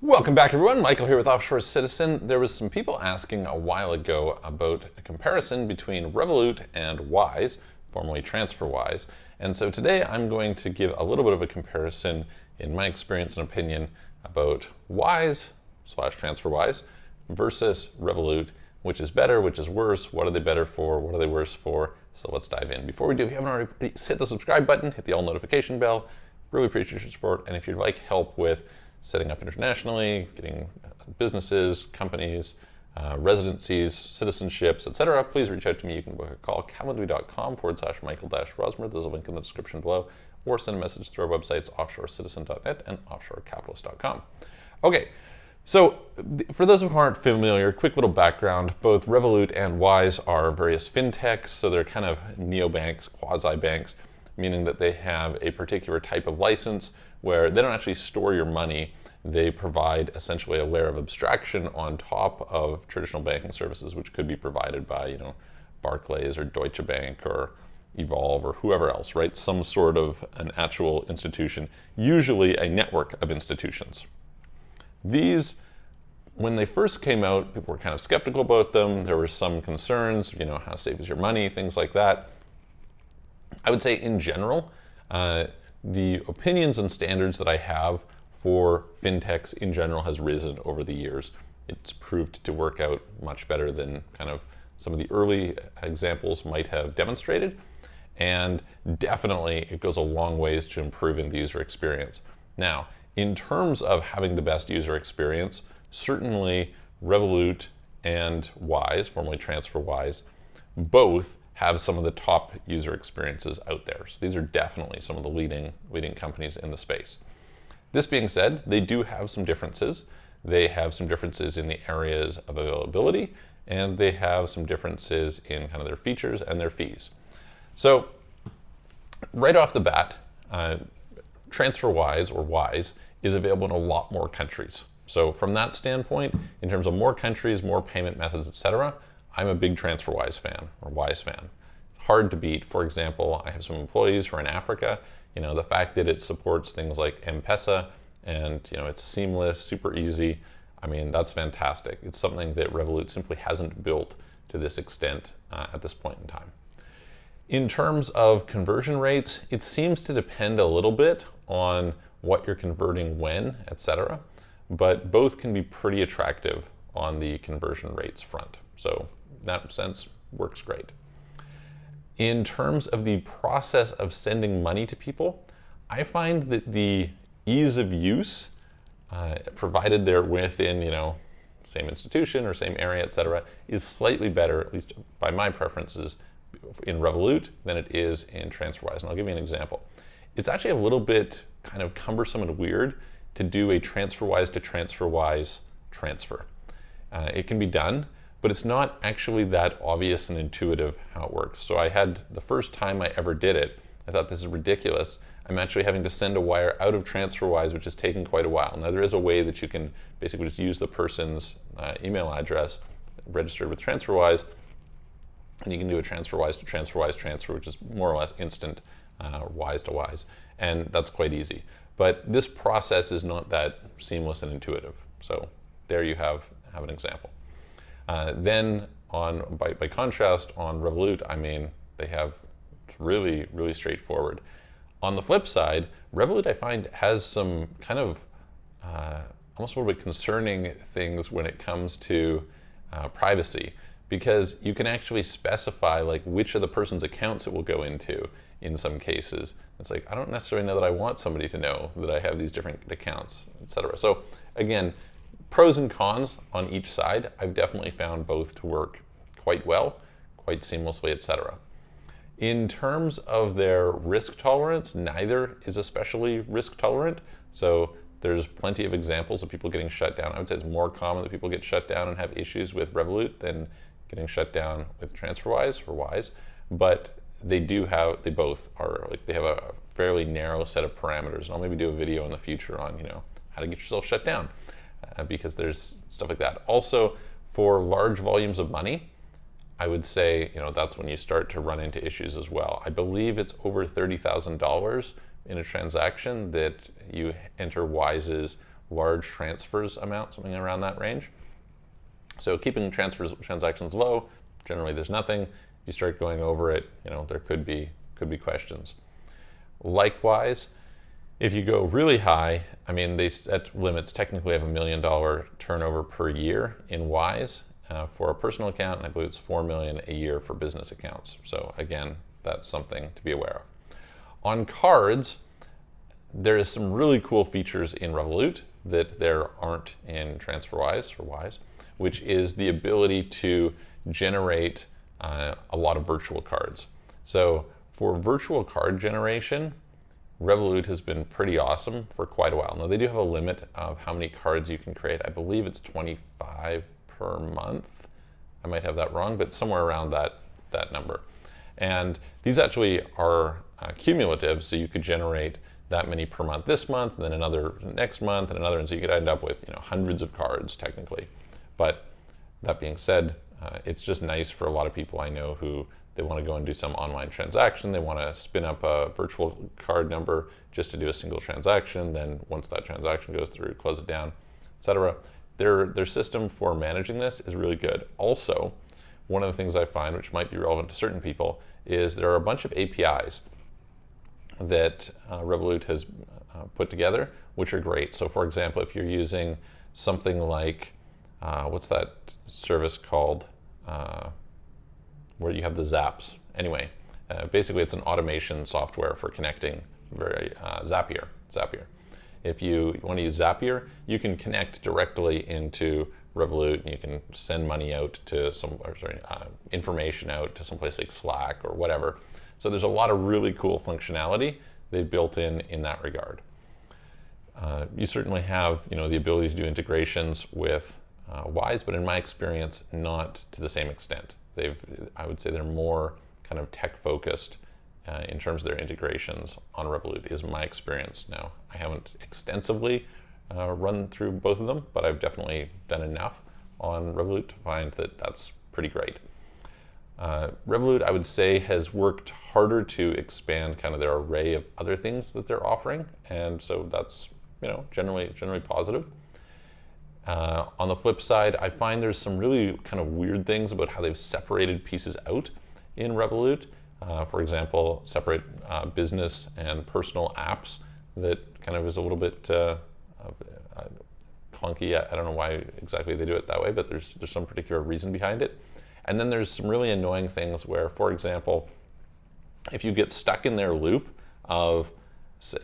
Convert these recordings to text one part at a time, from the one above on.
Welcome back, everyone. Michael here with Offshore Citizen. There was some people asking a while ago about a comparison between Revolut and Wise, formerly TransferWise. And so today I'm going to give a little bit of a comparison in my experience and opinion about Wise / TransferWise versus Revolut. Which is better, which is worse, what are they better for, what are they worse for? So let's dive in. Before we do, if you haven't already, please hit the subscribe button, hit the all notification bell. Really appreciate your support. And if you'd like help with setting up internationally, getting businesses, companies, residencies, citizenships, etc., please reach out to me. You can book a call, calendly.com/Michael-Rosmer. There's a link in the description below, or send a message through our websites, offshorecitizen.net and offshorecapitalist.com. Okay, so for those who aren't familiar, quick little background, both Revolut and Wise are various fintechs, so they're kind of neobanks, quasi-banks, meaning that they have a particular type of license where they don't actually store your money. They provide essentially a layer of abstraction on top of traditional banking services, which could be provided by, Barclays or Deutsche Bank or Evolve or whoever else, right? Some sort of an actual institution, usually a network of institutions. These, when they first came out, people were kind of skeptical about them. There were some concerns, how safe is your money, things like that. I would say in general, the opinions and standards that I have for fintechs in general has risen over the years. It's proved to work out much better than kind of some of the early examples might have demonstrated. And definitely it goes a long ways to improving the user experience. Now, in terms of having the best user experience, certainly Revolut and Wise, formerly TransferWise, both have some of the top user experiences out there. So these are definitely some of the leading companies in the space. This being said, they do have some differences. They have some differences in the areas of availability, and they have some differences in kind of their features and their fees. So right off the bat, TransferWise or Wise is available in a lot more countries. So from that standpoint, in terms of more countries, more payment methods, etc., I'm a big TransferWise fan or Wise fan. Hard to beat. For example, I have some employees who are in Africa. The fact that it supports things like M-Pesa and it's seamless, super easy. I mean, that's fantastic. It's something that Revolut simply hasn't built to this extent at this point in time. In terms of conversion rates, it seems to depend a little bit on what you're converting when, etc. But both can be pretty attractive on the conversion rates front. So in that sense, works great. In terms of the process of sending money to people, I find that the ease of use, provided they're within, same institution or same area, etc., is slightly better, at least by my preferences, in Revolut than it is in TransferWise. And I'll give you an example. It's actually a little bit kind of cumbersome and weird to do a TransferWise to TransferWise transfer. It can be done, but it's not actually that obvious and intuitive how it works. So the first time I ever did it, I thought this is ridiculous. I'm actually having to send a wire out of TransferWise, which is taking quite a while. Now there is a way that you can basically just use the person's email address registered with TransferWise, and you can do a TransferWise to TransferWise transfer, which is more or less instant, Wise to Wise, and that's quite easy. But this process is not that seamless and intuitive. So there you have an example. Then by contrast, on Revolut, they have really, really straightforward. On the flip side, Revolut, I find, has some kind of almost a little bit concerning things when it comes to privacy, because you can actually specify which of the person's accounts it will go into in some cases. It's I don't necessarily know that I want somebody to know that I have these different accounts, etc. So again, pros and cons on each side. I've definitely found both to work quite well, quite seamlessly, etc. In terms of their risk tolerance, neither is especially risk tolerant. So there's plenty of examples of people getting shut down. I would say it's more common that people get shut down and have issues with Revolut than getting shut down with TransferWise or Wise. But they both have a fairly narrow set of parameters. And I'll maybe do a video in the future on, how to get yourself shut down. Because there's stuff like that. Also, for large volumes of money, I would say, that's when you start to run into issues as well. I believe it's over $30,000 in a transaction that you enter Wise's large transfers amount, something around that range. So keeping transactions low, generally there's nothing. You start going over it, there could be questions. Likewise, if you go really high, they set limits technically of $1 million turnover per year in Wise for a personal account, and I believe it's $4 million a year for business accounts. So again, that's something to be aware of. On cards, there is some really cool features in Revolut that there aren't in TransferWise or Wise, which is the ability to generate a lot of virtual cards. So for virtual card generation, Revolut has been pretty awesome for quite a while. Now, they do have a limit of how many cards you can create. I believe it's 25 per month. I might have that wrong, but somewhere around that number. And these actually are cumulative, so you could generate that many per month this month, and then another next month, and another, and so you could end up with hundreds of cards technically. But that being said, it's just nice for a lot of people I know who they want to go and do some online transaction. They want to spin up a virtual card number just to do a single transaction. Then once that transaction goes through, close it down, etc. Their system for managing this is really good. Also, one of the things I find, which might be relevant to certain people, is there are a bunch of APIs that Revolut has put together, which are great. So for example, if you're using something like, what's that service called? Where you have the zaps. Anyway, basically it's an automation software for connecting Zapier. If you want to use Zapier, you can connect directly into Revolut, and you can send money out to information out to someplace like Slack or whatever. So there's a lot of really cool functionality they've built in that regard. You certainly have the ability to do integrations with Wise, but in my experience, not to the same extent. I would say they're more kind of tech focused in terms of their integrations on Revolut, is my experience. Now, I haven't extensively run through both of them, but I've definitely done enough on Revolut to find that that's pretty great. Revolut, I would say, has worked harder to expand kind of their array of other things that they're offering, and so that's generally positive. On the flip side, I find there's some really kind of weird things about how they've separated pieces out in Revolut. For example, separate business and personal apps that kind of is a little bit clunky. I don't know why exactly they do it that way, but there's some particular reason behind it. And then there's some really annoying things where, for example, if you get stuck in their loop of,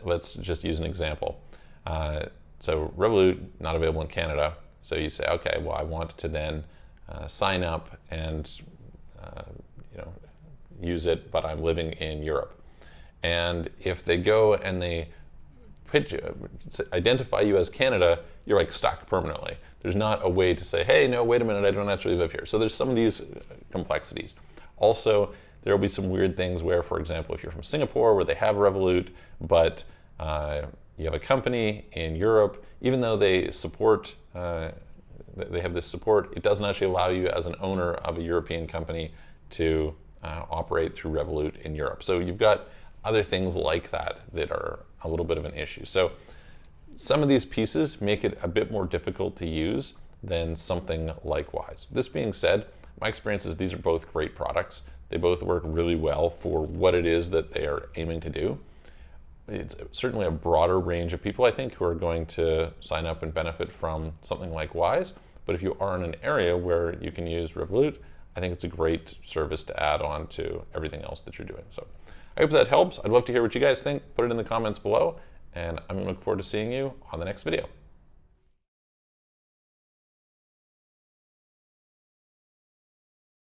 let's just use an example. So Revolut, not available in Canada. So you say, okay, well, I want to then sign up and use it, but I'm living in Europe. And if they go and they identify you as Canada, you're like stuck permanently. There's not a way to say, hey, no, wait a minute, I don't actually live here. So there's some of these complexities. Also, there will be some weird things where, for example, if you're from Singapore where they have Revolut, but you have a company in Europe, even though they support, they have this support, it doesn't actually allow you as an owner of a European company to operate through Revolut in Europe. So you've got other things like that that are a little bit of an issue. So some of these pieces make it a bit more difficult to use than something like Wise. This being said, my experience is these are both great products. They both work really well for what it is that they are aiming to do. It's certainly a broader range of people, I think, who are going to sign up and benefit from something like Wise. But if you are in an area where you can use Revolut, I think it's a great service to add on to everything else that you're doing. So I hope that helps. I'd love to hear what you guys think. Put it in the comments below, and I'm going to look forward to seeing you on the next video.